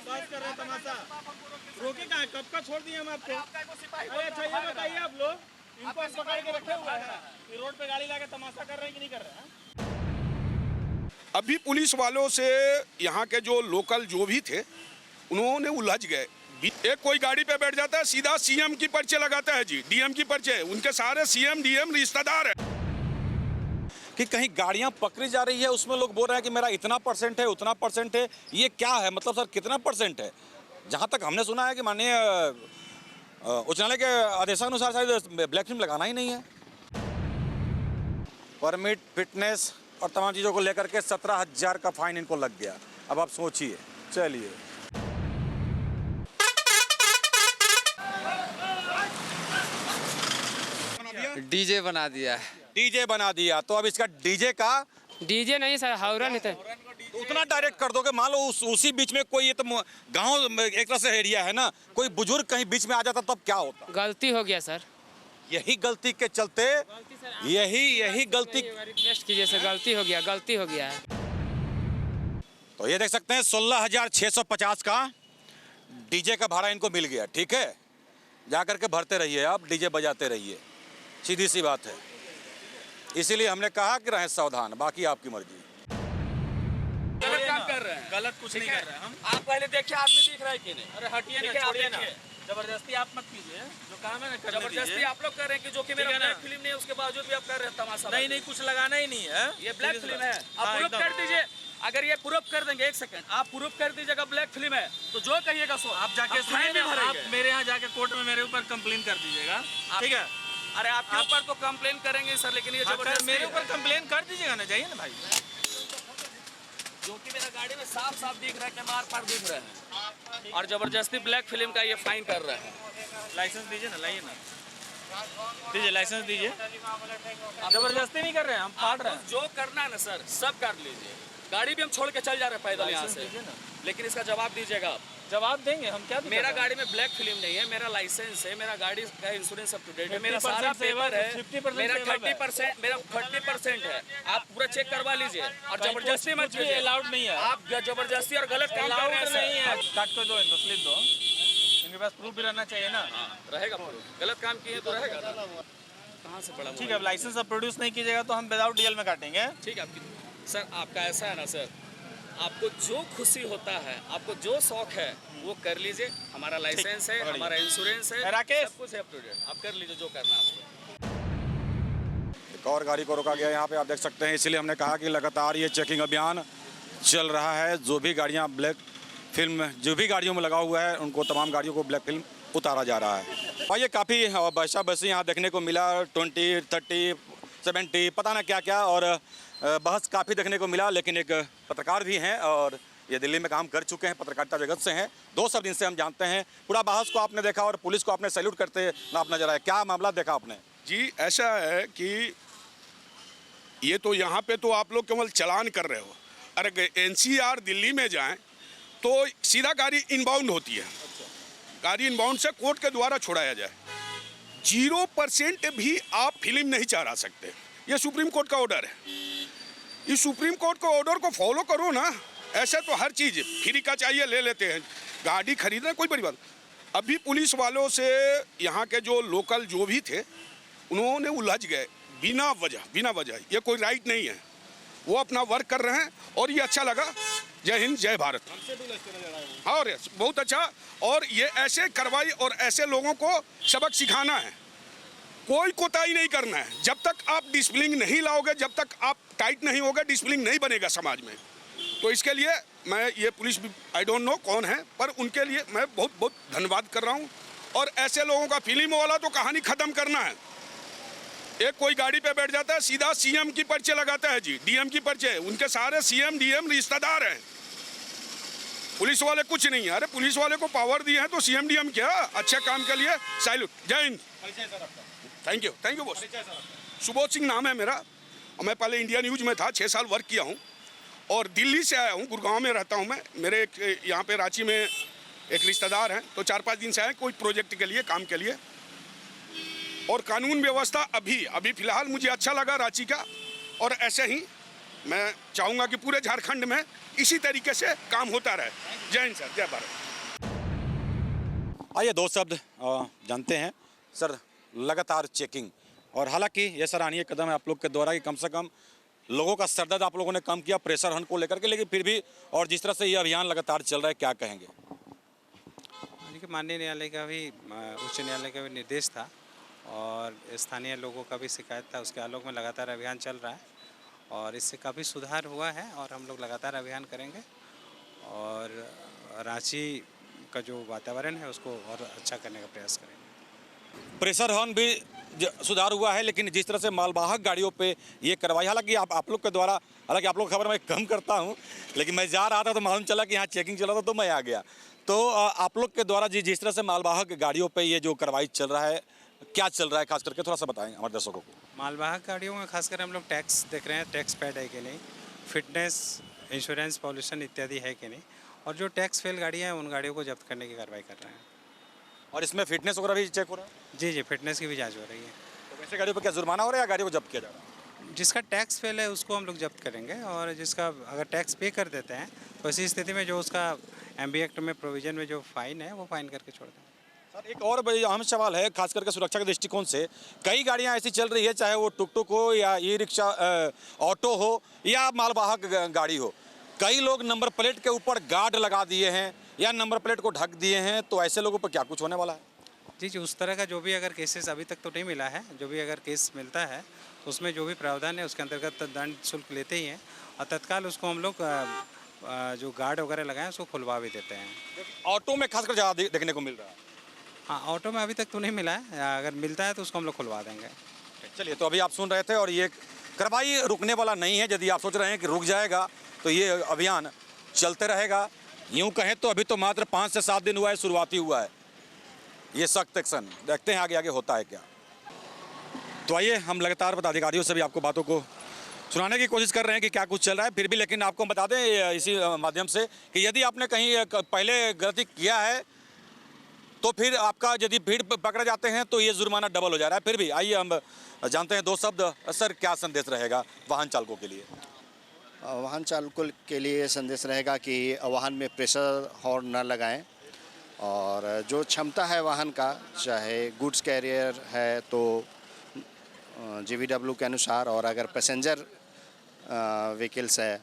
बहस कर रहे हैं तमाशा। रोके कहाँ, कब का छोड़ दिए हम आपको? अरे अच्छा ये बताइए, आप लोग इनको पकड़ के रखे हुए हैं, रोड पे गाड़ी लाके तमाशा कर रहे हैं कि नहीं कर रहे हैं? अभी पुलिस वालों से यहाँ के जो लोकल जो भी थे उन्होंने उलझ गए। एक कोई गाड़ी पे बैठ जाता है सीधा सीएम की पर्चे लगाता है जी, डीएम की पर्चे, उनके सारे सीएम डीएम रिश्तेदार है। कि कहीं गाड़ियां पकड़ी जा रही है, उसमें लोग बोल रहे हैं कि मेरा इतना परसेंट है, उतना परसेंट है। ये क्या है, मतलब सर कितना परसेंट है? जहां तक हमने सुना है कि माननीय उच्च न्यायालय के आदेशानुसार शायद ब्लैक फिल्म लगाना ही नहीं है। परमिट, फिटनेस और तमाम चीज़ों को लेकर के 17,000 का फाइन इनको लग गया। अब आप सोचिए। चलिए, डीजे बना दिया है। डीजे बना दिया, तो अब इसका डीजे का डीजे नहीं सर, हॉर्न है। तो उतना डायरेक्ट कर दोगे। मान लो उसी बीच में कोई, ये तो गांव एक तरह से एरिया है ना, कोई बुजुर्ग कहीं बीच में आ जाता तो अब क्या होता? गलती हो गया सर। यही गलती के चलते, यही गलती। रिक्वेस्ट कीजिए सर, गलती हो गया है। तो ये देख सकते हैं 16,650 का डीजे का भाड़ा इनको मिल गया। ठीक है, जाकर के भरते रहिए, आप डीजे बजाते रहिए, सीधी सी बात है। इसीलिए हमने कहा कि रहें सावधान, बाकी आपकी मर्जी। गलत काम कर रहे हैं, गलत कुछ नहीं कर रहे हैं हम। आप पहले देखिए आदमी दिख रहा है कि नहीं? अरे हटिए ना, छोड़िए ना, जबरदस्ती आप मत कीजिए, जो काम है ना करने दीजिए। जबरदस्ती आप लोग कर रहे हैं कि जो कि मेरा ब्लैक फिल्म नहीं है, उसके बावजूद भी आप कर रहे हैं तमाशा। नहीं, कुछ लगाना ही नहीं है, ये ब्लैक फिल्म है। आप प्रूफ कर दीजिए, अगर ये प्रूफ कर देंगे, एक सेकंड आप प्रूफ कर दीजिएगा ब्लैक फिल्म है, तो जो कहिएगा सो आप जाके सुनिए, आप मेरे यहाँ जाके कोर्ट में मेरे ऊपर कंप्लेन कर दीजिएगा, ठीक है? अरे आपके ऊपर तो कंप्लेन करेंगे सर, लेकिन ये जबरदस्ती मेरे ऊपर कंप्लेन कर दीजिएगा ना, जाइए ना भाई। जो कि मेरा गाड़ी में साफ दिख रहा है कि मार पार दिख रहा है, और जबरदस्ती ब्लैक फिल्म का ये फाइन कर रहा है। लाइसेंस दीजिए ना, लाइए ना, दीजिए लाइसेंस दीजिए। जबरदस्ती नहीं कर रहे हैं हम, फाड़ रहे हैं। जो करना है ना सर, सब कर लीजिए। गाड़ी भी हम छोड़ के चल जा रहे हैं पैदल यहाँ से, लेकिन इसका जवाब दीजिएगा आप। जवाब देंगे हम, क्या मेरा गाड़ी में ब्लैक फिल्म नहीं है, मेरा लाइसेंस है, मेरा गाड़ी का इंश्योरेंस अप टू डेट है, मेरा सारा पेपर है, मेरा 30% है। आप पूरा चेक करवा लीजिए, और जबरदस्ती मत कीजिए, अलाउड नहीं है। आप जबरदस्ती और गलत काम कर रहे हैं, नहीं है। काट को दो इनको, स्लिप दो, इनके पास प्रूफ भी रहना चाहिए ना। रहेगा प्रूफ, गलत काम किए तो रहेगा। कहाँ से पड़ा? ठीक है, लाइसेंस अब प्रोड्यूस नहीं कीजिएगा तो हम विदाउट डीएल में काटेंगे। ठीक है आपकी सर, आपका ऐसा है ना सर, आपको जो खुशी होता है, आपको जो शौक है वो कर लीजिए। हमारा लाइसेंस है, हमारा इंश्योरेंस है, सब कुछ है अप टू डेट, आप कर लीजिए जो करना है आपको। एक और गाड़ी को रोका गया यहाँ पे, आप देख सकते हैं। इसलिए हमने कहा कि लगातार ये चेकिंग अभियान चल रहा है। जो भी गाड़ियाँ ब्लैक फिल्म, जो भी गाड़ियों में लगा हुआ है, उनको तमाम गाड़ियों को ब्लैक फिल्म उतारा जा रहा है। और ये काफ़ी बसा बसी यहाँ देखने को मिला, 20, 30, 70 पता ना क्या क्या, और बहस काफ़ी देखने को मिला। लेकिन एक पत्रकार भी हैं और ये दिल्ली में काम कर चुके हैं, पत्रकारिता जगत से हैं, 2 शब्द इनसे हम जानते हैं। पूरा बहस को आपने देखा और पुलिस को आपने सैल्यूट करते आप नजर आए, क्या मामला देखा आपने? जी ऐसा है कि ये तो यहाँ पे तो आप लोग केवल चालान कर रहे हो। अरे एनसीआर दिल्ली में जाएं तो सीधा गाड़ी इनबाउंड होती है। गाड़ी इनबाउंड से कोर्ट के द्वारा छोड़ाया जाए। 0% भी आप फिल्म नहीं चढ़ा सकते, ये सुप्रीम कोर्ट का ऑर्डर है। इस सुप्रीम कोर्ट के ऑर्डर को फॉलो करो ना। ऐसे तो हर चीज़ फ्री का चाहिए ले लेते हैं, गाड़ी खरीदना कोई बड़ी बात। अभी पुलिस वालों से यहाँ के जो लोकल जो भी थे उन्होंने उलझ गए बिना वजह। ये कोई राइट नहीं है, वो अपना वर्क कर रहे हैं और ये अच्छा लगा। जय हिंद, जय भारत। और बहुत अच्छा, और ये ऐसे कार्रवाई और ऐसे लोगों को सबक सिखाना है। कोई कोताही नहीं करना है। जब तक आप डिसिप्लिन नहीं लाओगे, जब तक आप टाइट नहीं होगे, डिसिप्लिन नहीं बनेगा समाज में। तो इसके लिए मैं ये पुलिस आई डोंट नो कौन है, पर उनके लिए मैं बहुत बहुत धन्यवाद कर रहा हूँ। और ऐसे लोगों का फिल्म वाला तो कहानी ख़त्म करना है। एक कोई गाड़ी पे बैठ जाता है सीधा सीएम की पर्चे लगाता है जी, डीएम की पर्चे, उनके सारे सीएम डीएम रिश्तेदार हैं। पुलिस वाले कुछ नहीं है। अरे पुलिस वाले को पावर दिए हैं तो सीएम डीएम क्या, अच्छे काम के लिए सैल्यूट। जय Hind, thank you boss. Subodh Singh नाम है मेरा, और मैं पहले इंडिया न्यूज़ में था, 6 साल वर्क किया हूँ, और दिल्ली से आया हूँ, गुड़गांव में रहता हूँ मैं। मेरे यहाँ पे रांची में एक रिश्तेदार हैं, तो 4-5 दिन से आए कोई प्रोजेक्ट के लिए, काम के लिए। और कानून व्यवस्था अभी फ़िलहाल मुझे अच्छा लगा रांची का, और ऐसे ही मैं चाहूँगा कि पूरे झारखंड में इसी तरीके से काम होता रहे। जय हिंद सर, जय भारत। आइए दो शब्द जानते हैं सर। लगातार चेकिंग, और हालांकि ये सराहनीय कदम है आप लोग के द्वारा कि कम से कम लोगों का सरदर्द आप लोगों ने कम किया प्रेशर हन को लेकर के, लेकिन फिर भी और जिस तरह से ये अभियान लगातार चल रहा है, क्या कहेंगे? देखिए, माननीय न्यायालय का भी उच्च न्यायालय का भी निर्देश था और स्थानीय लोगों का भी शिकायत था, उसके आलोक में लगातार अभियान चल रहा है और इससे काफ़ी सुधार हुआ है और हम लोग लगातार अभियान करेंगे और रांची का जो वातावरण है उसको और अच्छा करने का प्रयास करेंगे। प्रेशर हॉर्न भी सुधार हुआ है, लेकिन जिस तरह से मालवाहक गाड़ियों पे ये कार्रवाई, हालांकि आप लोग के द्वारा, हालांकि आप लोग खबर मैं कम करता हूं, लेकिन मैं जा रहा था तो मालूम चला कि यहाँ चेकिंग चला था तो मैं आ गया। तो आप लोग के द्वारा जिस तरह से मालवाहक गाड़ियों पे ये जो कार्रवाई चल रहा है, क्या चल रहा है खास करके थोड़ा सा बताएं हमारे दर्शकों को। मालवाहक गाड़ियों में खासकर हम लोग टैक्स देख रहे हैं, टैक्स पैड है कि नहीं, फिटनेस, इंश्योरेंस, पॉल्यूशन इत्यादि है कि नहीं, और जो टैक्स फेल गाड़ियाँ हैं उन गाड़ियों को जब्त करने की कार्रवाई कर रहे हैं। और इसमें फिटनेस वगैरह भी चेक हो रहा है? जी जी, फिटनेस की भी जाँच हो रही है। तो वैसे गाड़ियों पर क्या जुर्माना हो रहा है या गाड़ियों को जब्त किया जा रहा है? जिसका टैक्स फेल है उसको हम लोग जब्त करेंगे और जिसका अगर टैक्स पे कर देते हैं तो ऐसी स्थिति में जो उसका एमबी एक्ट में प्रोविजन में जो फाइन है वो फाइन करके छोड़ देंगे। सर एक और बड़ी अहम सवाल है, खास करके सुरक्षा के दृष्टिकोण से कई गाड़ियां ऐसी चल रही है, चाहे वो टुक टुक हो या ई रिक्शा, ऑटो हो या मालवाहक गाड़ी हो, कई लोग नंबर प्लेट के ऊपर गार्ड लगा दिए हैं या नंबर प्लेट को ढक दिए हैं, तो ऐसे लोगों पर क्या कुछ होने वाला है? जी जी, उस तरह का जो भी अगर केसेस अभी तक तो नहीं मिला है, जो भी अगर केस मिलता है तो उसमें जो भी प्रावधान है उसके अंतर्गत दंड शुल्क लेते ही हैं और तत्काल उसको हम लोग जो गार्ड वगैरह लगाए उसको खुलवा भी देते हैं। ऑटो में खासकर ज़्यादा देखने को मिल रहा है। हाँ, ऑटो में अभी तक तो नहीं मिला है, अगर मिलता है तो उसको हम लोग खुलवा देंगे। चलिए, तो अभी आप सुन रहे थे और ये कार्रवाई रुकने वाला नहीं है। यदि आप सोच रहे हैं कि रुक जाएगा तो ये अभियान चलते रहेगा। यूँ कहें तो अभी तो मात्र 5 से 7 दिन हुआ है, शुरुआती हुआ है ये सख्त एक्शन। देखते हैं आगे आगे होता है क्या। तो आइए हम लगातार पदाधिकारियों से भी आपको बातों को सुनाने की कोशिश कर रहे हैं कि क्या कुछ चल रहा है। फिर भी लेकिन आपको बता दें इसी माध्यम से कि यदि आपने कहीं पहले गलती किया है तो फिर आपका यदि भीड़ पकड़े जाते हैं तो ये जुर्माना डबल हो जा रहा है। फिर भी आइए हम जानते हैं दो शब्द। सर, क्या संदेश रहेगा वाहन चालकों के लिए? वाहन चालकों के लिए संदेश रहेगा कि वाहन में प्रेशर हॉर्न न लगाएं और जो क्षमता है वाहन का, चाहे गुड्स कैरियर है तो GVW के अनुसार, और अगर पैसेंजर व्हीकल्स है,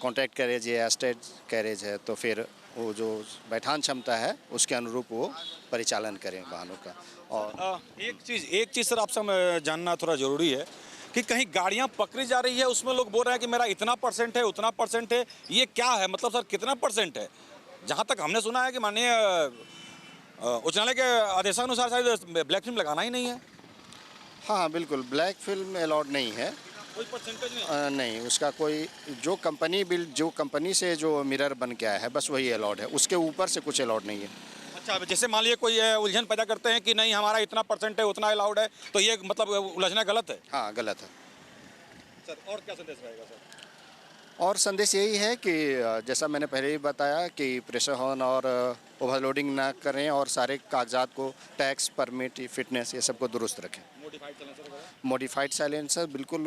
कॉन्ट्रैक्ट कैरेज या स्टेट कैरेज है, तो फिर वो जो बैठान क्षमता है उसके अनुरूप वो परिचालन करें वाहनों का। और एक चीज़ सर आपसे जानना थोड़ा ज़रूरी है कि कहीं गाड़ियां पकड़ी जा रही है, उसमें लोग बोल रहे हैं कि मेरा इतना परसेंट है, उतना परसेंट है, ये क्या है? मतलब सर कितना परसेंट है? जहां तक हमने सुना है कि माननीय उच्च न्यायालय के आदेशानुसार शायद ब्लैक फिल्म लगाना ही नहीं है। हाँ बिल्कुल, ब्लैक फिल्म अलाउड नहीं है, कोई परसेंटेज नहीं? नहीं, उसका कोई जो कंपनी से जो मिरर बन के आया है बस वही अलाउड है, उसके ऊपर से कुछ अलाउड नहीं है। अच्छा, जैसे मान लीजिए कोई उलझन पैदा करते हैं कि नहीं हमारा इतना परसेंट है, उतना अलाउड है, तो ये मतलब उलझना गलत है? हाँ, गलत है सर। और क्या संदेश रहेगा सर? और संदेश यही है कि जैसा मैंने पहले ही बताया कि प्रेशर हॉर्न और ओवरलोडिंग ना करें और सारे कागजात को, टैक्स, परमिट, फिटनेस, ये सबको दुरुस्त रखें। मॉडिफाइड साइलेंसर बिल्कुल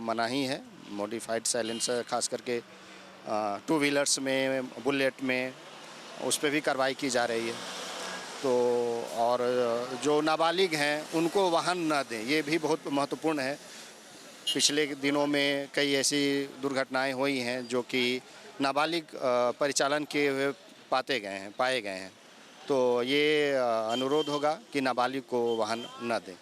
मना ही है। मॉडिफाइड साइलेंसर खास करके 2 व्हीलर्स में, बुलेट में, उस पर भी कार्रवाई की जा रही है। तो और जो नाबालिग हैं उनको वाहन ना दें, ये भी बहुत महत्वपूर्ण है। पिछले दिनों में कई ऐसी दुर्घटनाएं हुई हैं जो कि नाबालिग परिचालन किए हुए पाए गए हैं। तो ये अनुरोध होगा कि नाबालिग को वाहन न दें।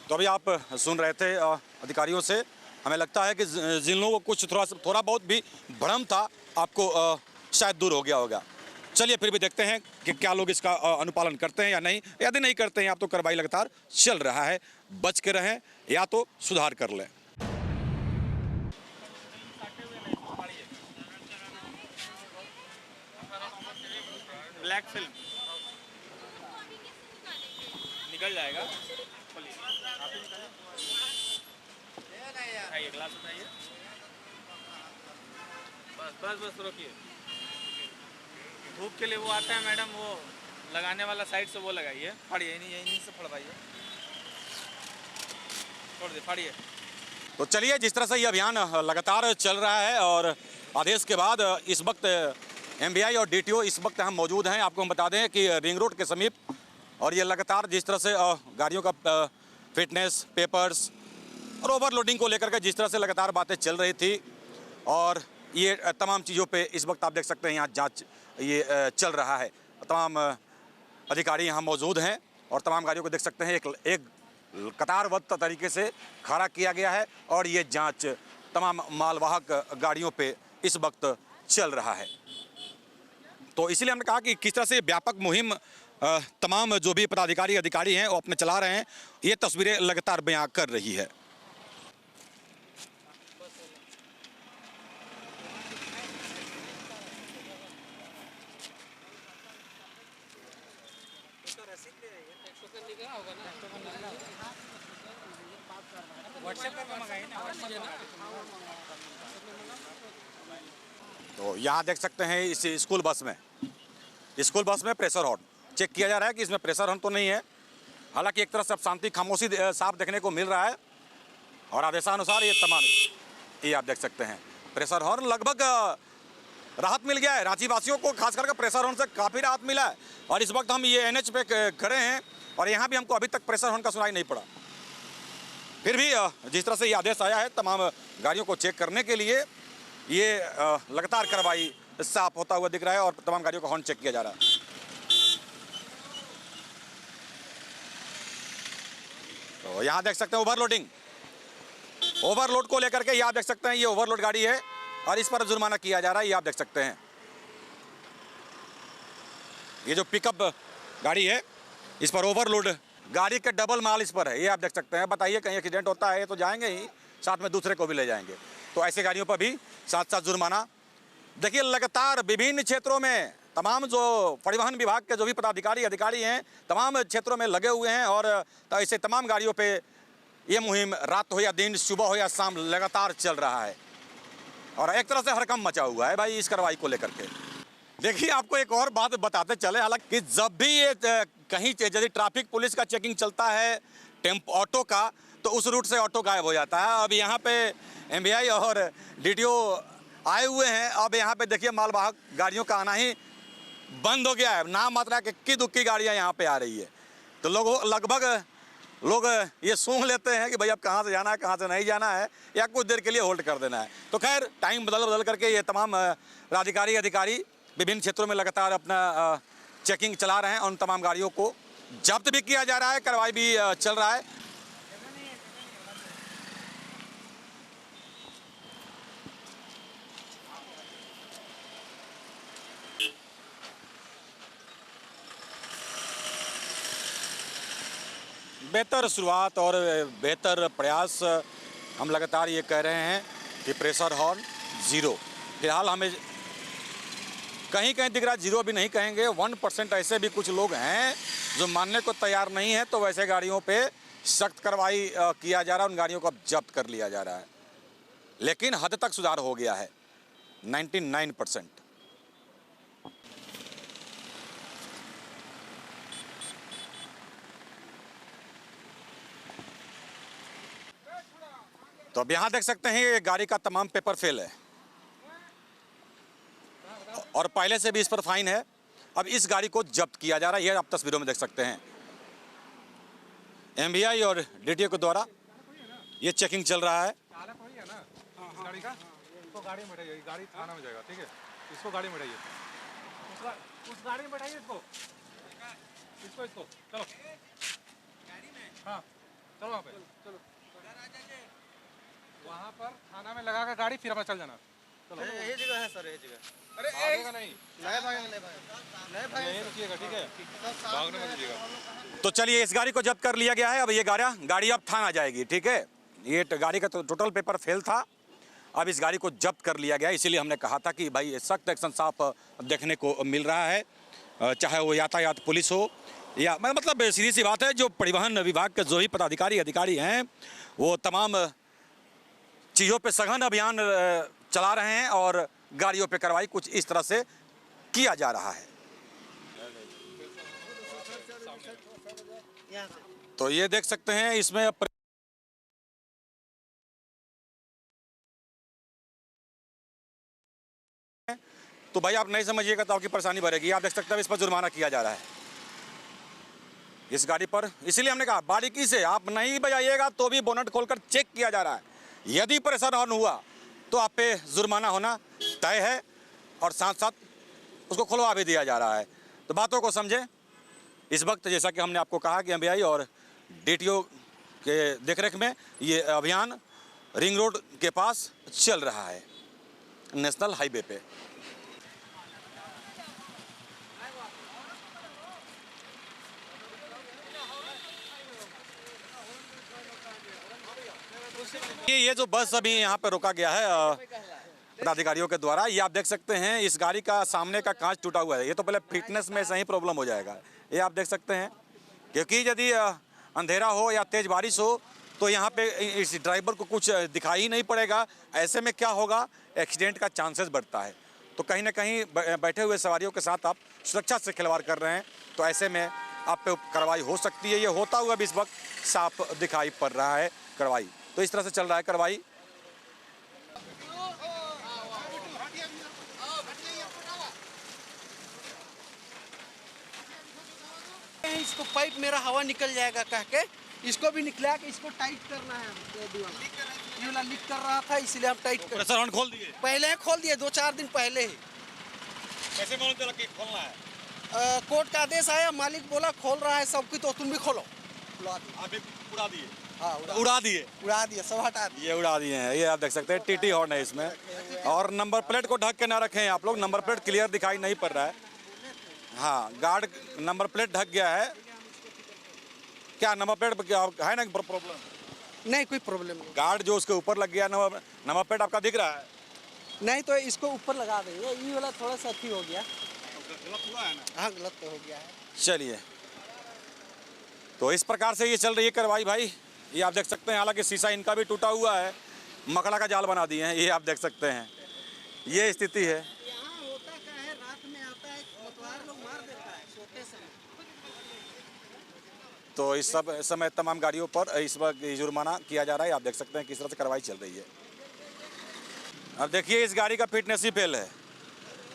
तो अभी आप सुन रहे थे अधिकारियों से। हमें लगता है कि जिन लोगों को कुछ थोड़ा बहुत भी भ्रम था, आपको शायद दूर हो गया होगा। चलिए फिर भी देखते हैं कि क्या लोग इसका अनुपालन करते हैं या नहीं। यदि नहीं करते हैं, आप तो कार्रवाई लगातार चल रहा है। बच के रहें या तो सुधार कर लें। ब्लैक फिल्म निकल जाएगा। उठाइए, ग्लास उठाइए। बस रोकिए। धूप के लिए वो आता है मैडम, वो लगाने वाला साइड से वो लगाइए। फाड़िए, यहीं से फड़वाइए, छोड़ दे, फाड़िए। तो चलिए, जिस तरह से ये अभियान लगातार चल रहा है और आदेश के बाद इस वक्त एमवीआई और डीटीओ इस वक्त हम मौजूद हैं। आपको हम बता दें कि रिंग रोड के समीप, और ये लगातार जिस तरह से गाड़ियों का फिटनेस, पेपर्स और ओवरलोडिंग को लेकर के जिस तरह से लगातार बातें चल रही थी, और ये तमाम चीज़ों पे इस वक्त आप देख सकते हैं यहाँ जांच ये चल रहा है। तमाम अधिकारी यहाँ मौजूद हैं और तमाम गाड़ियों को देख सकते हैं एक कतारबद्ध तरीके से खड़ा किया गया है, और ये जांच तमाम मालवाहक गाड़ियों पे इस वक्त चल रहा है। तो इसलिए हमने कहा कि किस तरह से व्यापक मुहिम तमाम जो भी पदाधिकारी अधिकारी हैं वो अपने चला रहे हैं, ये तस्वीरें लगातार बयां कर रही है। तो यहाँ देख सकते हैं इस स्कूल बस में प्रेशर हॉर्न चेक किया जा रहा है कि इसमें प्रेशर हॉर्न तो नहीं है। हालांकि एक तरह से अब शांति खामोशी साफ देखने को मिल रहा है, और आदेशानुसार ये तमाम ये आप देख सकते हैं प्रेशर हॉर्न लगभग राहत मिल गया है रांची वासियों को, खास करके प्रेशर हॉर्न से काफ़ी राहत मिला है। और इस वक्त हम ये एनएच पे खड़े हैं और यहाँ भी हमको अभी तक प्रेशर हॉर्न का सुनाई नहीं पड़ा। फिर भी जिस तरह से ये आदेश आया है तमाम गाड़ियों को चेक करने के लिए, ये लगातार कार्रवाई साफ होता हुआ दिख रहा है और तमाम गाड़ियों का हॉर्न चेक किया जा रहा है। तो यहाँ देख सकते हैं ओवरलोड को लेकर के ये आप देख सकते हैं, ये ओवरलोड गाड़ी है और इस पर जुर्माना किया जा रहा है। ये आप देख सकते हैं, ये जो पिकअप गाड़ी है इस पर ओवरलोड गाड़ी के डबल माल इस पर है, ये आप देख सकते हैं। बताइए कहीं एक्सीडेंट होता है तो जाएंगे ही, साथ में दूसरे को भी ले जाएंगे। तो ऐसे गाड़ियों पर भी साथ साथ जुर्माना। देखिए लगातार विभिन्न क्षेत्रों में तमाम जो परिवहन विभाग के जो भी पदाधिकारी अधिकारी हैं तमाम क्षेत्रों में लगे हुए हैं, और ऐसे तमाम गाड़ियों पे ये मुहिम रात हो या दिन, सुबह हो या शाम लगातार चल रहा है, और एक तरह से हड़कंप मचा हुआ है भाई इस कार्रवाई को लेकर के। देखिए आपको एक और बात बताते चले, हालांकि जब भी ये कहीं यदि ट्रैफिक पुलिस का चेकिंग चलता है टेम्पो ऑटो का, तो उस रूट से ऑटो गायब हो जाता है। अब यहाँ पे एमवीआई और डीटीओ आए हुए हैं। अब यहाँ पे देखिए मालवाहक गाड़ियों का आना ही बंद हो गया है, नाम मात्रा के इक्की दुक्की गाड़ियाँ यहाँ पे आ रही है। तो लोग ये सूंघ लेते हैं कि भाई अब कहाँ से जाना है, कहाँ से नहीं जाना है, या कुछ देर के लिए होल्ड कर देना है। तो खैर टाइम बदल करके ये तमाम अधिकारी विभिन्न क्षेत्रों में लगातार अपना चेकिंग चला रहे हैं, और उन तमाम गाड़ियों को जब्त भी किया जा रहा है, कार्रवाई भी चल रहा है। बेहतर शुरुआत और बेहतर प्रयास हम लगातार ये कह रहे हैं कि प्रेशर हॉर्न जीरो, फिलहाल हमें कहीं दिख रहा है, जीरो भी नहीं कहेंगे। 1% ऐसे भी कुछ लोग हैं जो मानने को तैयार नहीं है, तो वैसे गाड़ियों पे सख्त कार्रवाई किया जा रहा है, उन गाड़ियों को अब जब्त कर लिया जा रहा है। लेकिन हद तक सुधार हो गया है 99%। तो अब यहाँ देख सकते हैं ये गाड़ी का तमाम पेपर फेल है, और पहले से भी इस पर फाइन है। अब इस गाड़ी को जब्त किया जा रहा है, ये आप तस्वीरों में देख सकते हैं। एमवीआई और डीटीओ के द्वारा ये चेकिंग चल रहा है। गाड़ी का इसको गाड़ी में बैठाइए, गाड़ी थाना में जाएगा, ठीक है। इसको गाड़ी में बैठाइए, उस गाड़ी में बैठाइए, इसको चलो गाड़ी में, हाँ चलो वहाँ पे, चलो वहाँ पर थाना में लगा कर गाड़ी, फिर अपना चल जाना। चलो यही जगह है सर, यही जगह। अरे भागेगा नहीं, नहीं रुकिएगा, ठीक है, भागने मत दीजिएगा। तो चलिए इस गाड़ी को जब्त कर लिया गया है। अब ये गाड़ी अब थाना जाएगी, ठीक है। ये गाड़ी का तो टोटल पेपर फेल था, अब इस गाड़ी को जब्त कर लिया गया। इसीलिए हमने कहा था कि भाई सख्त एक्शन साफ देखने को मिल रहा है, चाहे वो यातायात पुलिस हो या मतलब सीधी सी बात है, जो परिवहन विभाग के जो भी पदाधिकारी अधिकारी हैं वो तमाम चीज़ों पे सघन अभियान चला रहे हैं, और गाड़ियों पे कार्रवाई कुछ इस तरह से किया जा रहा है। तो ये देख सकते हैं इसमें तो भाई आप नहीं समझिएगा तो आपकी परेशानी बढ़ेगी। आप देख सकते हैं इस पर जुर्माना किया जा रहा है इस गाड़ी पर। इसीलिए हमने कहा बारीकी से आप नहीं बजाइएगा तो भी बोनट खोलकर चेक किया जा रहा है। यदि प्रेशर ऑन हुआ तो आप पे जुर्माना होना तय है और साथ साथ उसको खुलवा भी दिया जा रहा है। तो बातों को समझें। इस वक्त जैसा कि हमने आपको कहा कि एमबीआई और डीटीओ के देखरेख में ये अभियान रिंग रोड के पास चल रहा है, नेशनल हाईवे पे। ये जो बस अभी यहाँ पे रोका गया है पदाधिकारियों के द्वारा, ये आप देख सकते हैं इस गाड़ी का सामने का कांच टूटा हुआ है। ये तो पहले फिटनेस में सही प्रॉब्लम हो जाएगा, ये आप देख सकते हैं। क्योंकि यदि अंधेरा हो या तेज बारिश हो तो यहाँ पे इस ड्राइवर को कुछ दिखाई ही नहीं पड़ेगा। ऐसे में क्या होगा, एक्सीडेंट का चांसेस बढ़ता है। तो कहीं ना कहीं बैठे हुए सवारियों के साथ आप सुरक्षा से खिलवाड़ कर रहे हैं, तो ऐसे में आप पे कार्रवाई हो सकती है। ये होता हुआ भी इस वक्त साफ दिखाई पड़ रहा है कार्रवाई। तो इस तरह से चल रहा है कार्रवाई। इसको पाइप मेरा हवा निकल जाएगा कह के इसको भी निकला के इसको टाइट करना है। ये वाला लीक कर रहा था इसलिए हम टाइट कर प्रेशर ऑन खोल दिए, पहले ही खोल दिए 2-4 दिन पहले ही। कैसे मालूम चला कि खोलना है? कोर्ट का आदेश आया, मालिक बोला खोल रहा है सब कुछ तो तुम भी खोलो। अभी उड़ा दिए? हाँ उड़ा दिए, सब हटा दिए। ये उड़ा दिए हैं। ये आप देख सकते हैं टीटी हॉर्न है इसमें। और नंबर प्लेट को ढक के ना रखें आप लोग, नंबर प्लेट क्लियर दिखाई नहीं पड़ रहा है। हाँ, गार्ड नंबर प्लेट ढक गया है। क्या नंबर प्लेट है ना प्रॉब्लम? नहीं कोई प्रॉब्लम नहीं। गार्ड जो उसके ऊपर लग गया, नंबर प्लेट आपका दिख रहा है? नहीं तो इसको ऊपर लगा देंगे। ये वाला थोड़ा सा अथी हो गया, गलत हुआ है ना? हाँ गलत तो हो गया है। चलिए, तो इस प्रकार से ये चल रही है कार्रवाई भाई। ये आप देख सकते हैं, हालांकि शीशा इनका भी टूटा हुआ है, मकड़ा का जाल बना दिए हैं। ये आप देख सकते हैं, ये स्थिति है। यहाँ होता क्या है, रात में आता है मतवार लोग मार देता है सोते समय। तो इस सब समय तमाम गाड़ियों पर इस वक्त जुर्माना किया जा रहा है। आप देख सकते हैं किस तरह से कार्रवाई चल रही है। अब देखिए, इस गाड़ी का फिटनेस ही फेल है,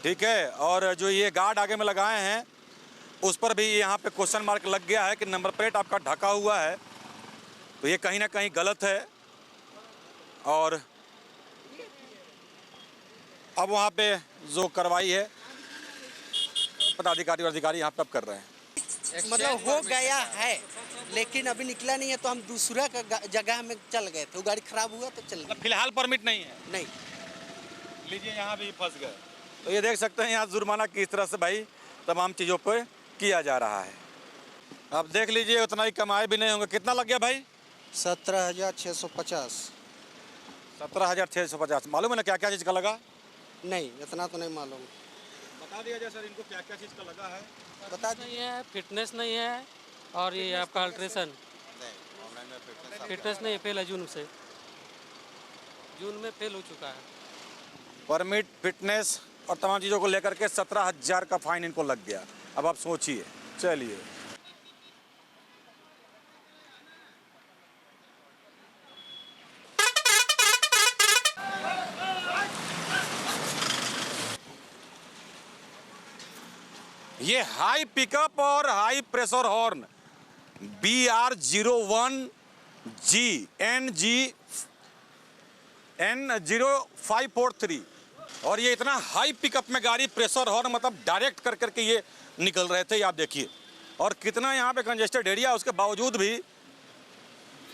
ठीक है। और जो ये गार्ड आगे में लगाए हैं उस पर भी यहाँ पे क्वेश्चन मार्क लग गया है कि नंबर प्लेट आपका ढका हुआ है, तो ये कहीं ना कहीं गलत है। और अब वहाँ पे जो कार्रवाई है पदाधिकारी और अधिकारी यहाँ पे अब कर रहे हैं। मतलब हो गया है लेकिन अभी निकला नहीं है, तो हम दूसरा का जगह में चल गए थे। वो गाड़ी खराब हुआ तो चल गए। फिलहाल परमिट नहीं है? नहीं। लीजिए, यहाँ भी फंस गए। तो ये देख सकते हैं यहाँ जुर्माना किस तरह से भाई तमाम चीज़ों पर किया जा रहा है। अब देख लीजिए, उतना ही कमाए भी नहीं होंगे। कितना लग गया भाई? 17,650। 17,650। मालूम है ना क्या क्या चीज़ का लगा? नहीं, इतना तो नहीं मालूम। बता दिया जाए सर, इनको क्या क्या चीज़ का लगा है? बता नहीं है, फिटनेस नहीं है, और ये आपका अल्ट्रेशन फिटनेस नहीं है, फेल है जून में फेल हो चुका है। परमिट, फिटनेस और तमाम चीज़ों को लेकर के 17,000 का फाइन इनको लग गया। अब आप सोचिए। चलिए, ये हाई पिकअप और high pressure horn BR01G N0543, और ये इतना हाई पिकअप में गाड़ी, प्रेशर हॉर्न मतलब डायरेक्ट कर करके ये निकल रहे थे। आप देखिए, और कितना यहाँ पे कंजेस्टेड एरिया, उसके बावजूद भी।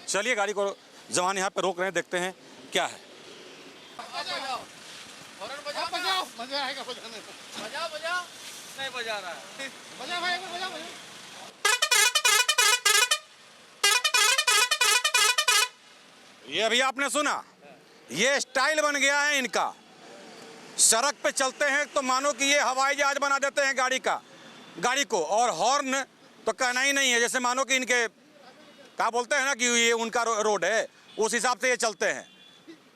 चलिए, गाड़ी को जवान यहाँ पे रोक रहे हैं, देखते हैं क्या है। नहीं बजा रहा है। ये अभी आपने सुना, ये स्टाइल बन गया है इनका। सड़क पे चलते हैं तो मानो कि ये हवाई जहाज बना देते हैं गाड़ी को। और हॉर्न तो कहना ही नहीं है, जैसे मानो कि इनके क्या बोलते हैं ना कि ये उनका रोड है, उस हिसाब से ये चलते हैं।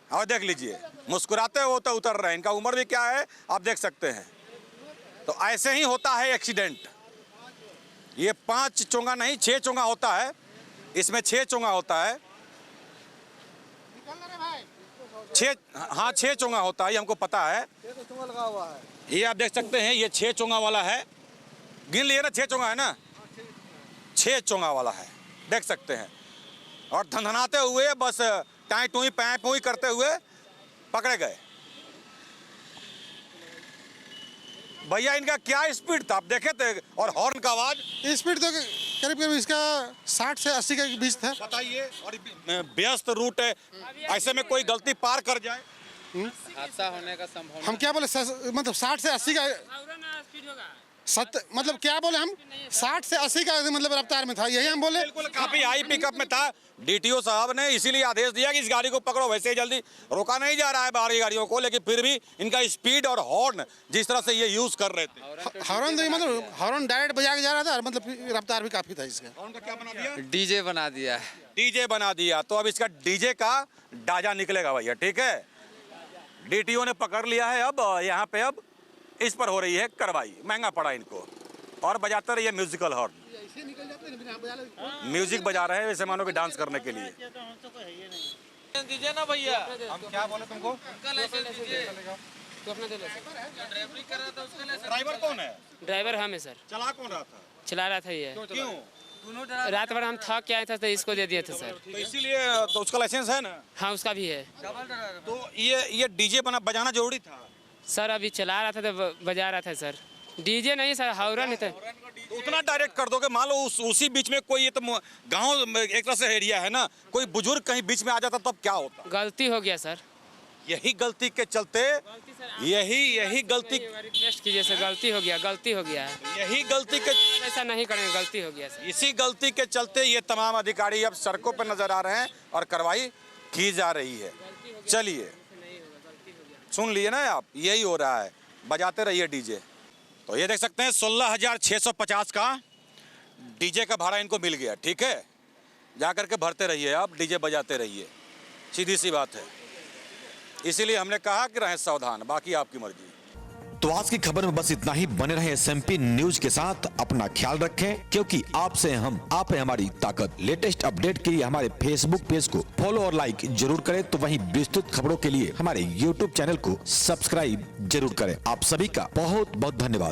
और देख लीजिए, मुस्कुराते हुए तो उतर रहे हैं। इनका उम्र भी क्या है आप देख सकते हैं। तो ऐसे ही होता है एक्सीडेंट। ये 5 चोंगा नहीं 6 चोंगा होता है, इसमें 6 चोंगा होता है। 6 चोंगा होता है, ये हमको पता है। ये आप देख सकते हैं, ये 6 चोंगा वाला है। गिन लिए ना, 6 चोंगा है ना, 6 चोंगा वाला है, देख सकते हैं। और धनधनाते हुए बस टाई टूई पैं पुई करते हुए पकड़े गए। भैया इनका क्या स्पीड था आप देखे थे? और हॉर्न का आवाज स्पीड तो करीब करीब इसका 60 से 80 के बीच था। बताइए। और व्यस्त रूट है, ऐसे में कोई गलती पार कर जाए, हादसा होने का संभावना। हम क्या बोले मतलब 60 से 80 का मतलब क्या बोले हम 60 से 80 का मतलब रफ्तार में था, यही हम बोले। बिल्कुल काफी हाई पिकअप में था। डीटीओ साहब ने इसीलिए आदेश दिया कि इस गाड़ी को पकड़ो। वैसे ही जल्दी रोका नहीं जा रहा है बाहर की गाड़ियों को, लेकिन फिर भी इनका स्पीड और हॉर्न जिस तरह से ये यूज कर रहे थे, हॉर्न तो मतलब हॉर्न डायरेक्ट बजा के जा रहा था, मतलब रफ्तार भी काफी था इसका। हॉर्न का क्या बना दिया? डीजे बना दिया है। डीजे बना दिया। तो अब इसका डीजे का डाजा निकलेगा भैया, ठीक है। डीटीओ ने पकड़ लिया है। अब यहाँ पे अब इस पर हो रही है कार्रवाई। महंगा पड़ा इनको। और बजाते रहिए म्यूजिकल हॉर्न। म्यूजिक बजा रहे हैं वैसे मानो कि डांस करने के लिए। दीजिए ना भैया। हम क्या बोले तुमको? ड्राइवर कौन है? ड्राइवर हम है सर। चला कौन रहा था? चला रहा था ये। क्यों? रात भर हम थक के आए थे तो इसको दे दिए थे सर। तो इसीलिए तो उसका लाइसेंस है ना? हाँ उसका भी है। तो ये डीजे बजाना जरूरी था सर। अभी चला रहा था तो बजा रहा था सर। डीजे नहीं सर, हॉर्न था। तो उतना डायरेक्ट कर दोगे। मान लो उसी बीच में कोई, ये तो गांव एक तरह से एरिया है ना, कोई बुजुर्ग कहीं बीच में आ जाता तब क्या होता? गलती हो गया सर। यही गलती के चलते यही गलती रिक्वेस्ट कीजिए सर, गलती हो गया, गलती हो गया। यही गलती के ऐसा नहीं करेंगे, गलती हो गया सर। इसी गलती के चलते ये तमाम अधिकारी अब सड़कों पर नजर आ रहे हैं और कार्रवाई की जा रही है। चलिए सुन लिए ना आप, यही हो रहा है। बजाते रहिए डीजे। तो ये देख सकते हैं 16,650 का डीजे का भाड़ा इनको मिल गया, ठीक है। जाकर के भरते रहिए, आप डीजे बजाते रहिए, सीधी सी बात है। इसीलिए हमने कहा कि रहें सावधान, बाकी आपकी मर्जी। तो आज की खबर में बस इतना ही। बने रहे SMP न्यूज के साथ। अपना ख्याल रखें, क्योंकि आपसे हम, आप है हमारी ताकत। लेटेस्ट अपडेट के लिए हमारे फेसबुक पेज को फॉलो और लाइक जरूर करें। तो वहीं विस्तृत खबरों के लिए हमारे YouTube चैनल को सब्सक्राइब जरूर करें। आप सभी का बहुत बहुत धन्यवाद।